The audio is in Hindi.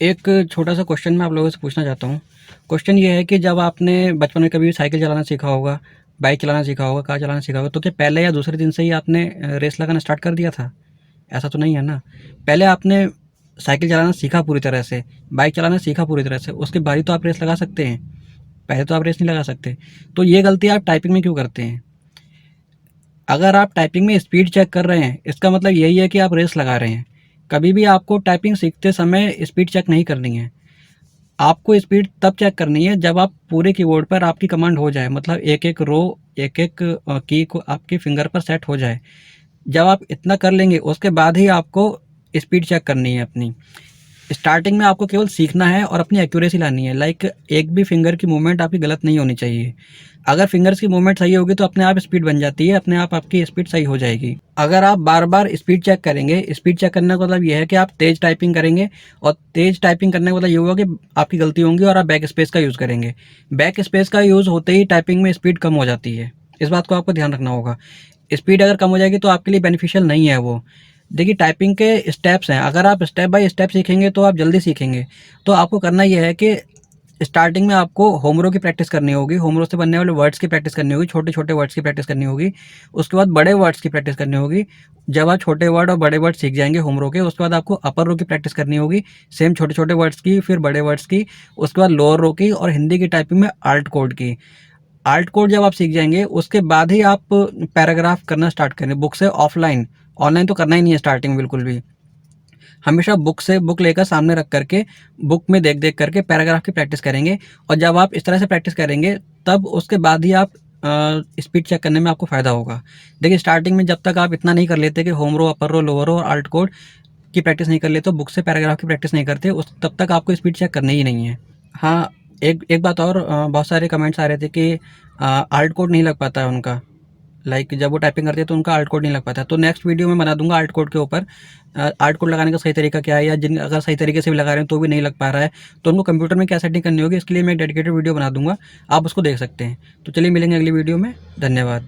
एक छोटा-सा क्वेश्चन मैं आप लोगों से पूछना चाहता हूँ। क्वेश्चन ये है कि जब आपने बचपन में कभी साइकिल चलाना सीखा होगा, बाइक चलाना सीखा होगा, कार चलाना सीखा होगा, तो क्या पहले या दूसरे दिन से ही आपने रेस लगाना स्टार्ट कर दिया था? ऐसा तो नहीं है ना? पहले आपने साइकिल चलाना सीखा पूरी तरह से, बाइक चलाना सीखा पूरी तरह से, उसके बाद ही तो आप रेस लगा सकते हैं। पहले तो आप रेस नहीं लगा सकते। तो ये गलती आप टाइपिंग में क्यों करते हैं? अगर आप टाइपिंग में स्पीड चेक कर रहे हैं, इसका मतलब यही है कि आप रेस लगा रहे हैं। कभी भी आपको टाइपिंग सीखते समय स्पीड चेक नहीं करनी है। आपको स्पीड तब चेक करनी है जब आप पूरे कीबोर्ड पर आपकी कमांड हो जाए, मतलब एक-एक रो, एक-एक की को आपके फिंगर पर सेट हो जाए। जब आप इतना कर लेंगे उसके बाद ही आपको स्पीड चेक करनी है अपनी। स्टार्टिंग में आपको केवल सीखना है और अपनी एक्यूरेसी लानी है। लाइक एक भी फिंगर की मूवमेंट आपकी गलत नहीं होनी चाहिए। अगर फिंगर्स की मूवमेंट सही होगी तो अपने आप स्पीड बन जाती है, अपने आप आपकी स्पीड सही हो जाएगी। अगर आप बार बार स्पीड चेक करेंगे, स्पीड चेक करने का मतलब ये है कि आप तेज टाइपिंग करेंगे, और तेज टाइपिंग करने का मतलब ये होगा कि आपकी गलती होंगी और आप बैक स्पेस का यूज़ करेंगे। बैक स्पेस का यूज़ होते ही टाइपिंग में स्पीड कम हो जाती है। इस बात को आपको ध्यान रखना होगा। स्पीड अगर कम हो जाएगी तो आपके लिए बेनिफिशियल नहीं है वो। देखिए, टाइपिंग के स्टेप्स हैं, अगर आप स्टेप बाय स्टेप सीखेंगे तो आप जल्दी सीखेंगे। तो आपको करना ये है कि स्टार्टिंग में आपको होमरो की प्रैक्टिस करनी होगी, होमरो से बनने वाले वर्ड्स की प्रैक्टिस करनी होगी, छोटे-छोटे वर्ड्स की प्रैक्टिस करनी होगी। उसके बाद बड़े वर्ड्स की प्रैक्टिस करनी होगी। जब आप छोटे वर्ड और बड़े वर्ड सीख जाएँगे होमरो के, उसके बाद आपको अपर रो की प्रैक्टिस करनी होगी, सेम छोटे-छोटे वर्ड्स की, फिर बड़े वर्ड्स की, उसके बाद लोअर रो की, और हिंदी की टाइपिंग में आल्ट कोड की। आल्ट कोड जब आप सीख जाएँगे, उसके बाद ही आप पैराग्राफ करना स्टार्ट करें, बुक से ऑफ़लाइन। ऑनलाइन तो करना ही नहीं है स्टार्टिंग में बिल्कुल भी। हमेशा बुक से बुक लेकर सामने रख करके, बुक में देख-देख करके पैराग्राफ की प्रैक्टिस करेंगे, और जब आप इस तरह से प्रैक्टिस करेंगे, तब उसके बाद ही आप स्पीड चेक करने में आपको फ़ायदा होगा। देखिए, स्टार्टिंग में जब तक आप इतना नहीं कर लेते कि होम रो, अपर रो, लोअर रो और आल्ट कोड की प्रैक्टिस नहीं कर लेते, तो बुक से पैराग्राफ की प्रैक्टिस नहीं करते, उस तब तक आपको स्पीड चेक करनी ही नहीं है। हाँ, एक एक बात और, बहुत सारे कमेंट्स आ रहे थे कि आल्ट कोड नहीं लग पाता है उनका। लाइक जब वो टाइपिंग करते हैं तो उनका आल्ट कोड नहीं लग पाता। तो नेक्स्ट वीडियो में बना दूँगा आल्ट कोड के ऊपर, आल्ट कोड लगाने का सही तरीका क्या है, या जिन अगर सही तरीके से भी लगा रहे हैं तो भी नहीं लग पा रहा है, तो उनको कंप्यूटर में क्या सेटिंग करनी होगी, इसके लिए मैं एक डेडिकेटेड वीडियो बना दूँगा, आप उसको देख सकते हैं। तो चलिए मिलेंगे अगली वीडियो में। धन्यवाद।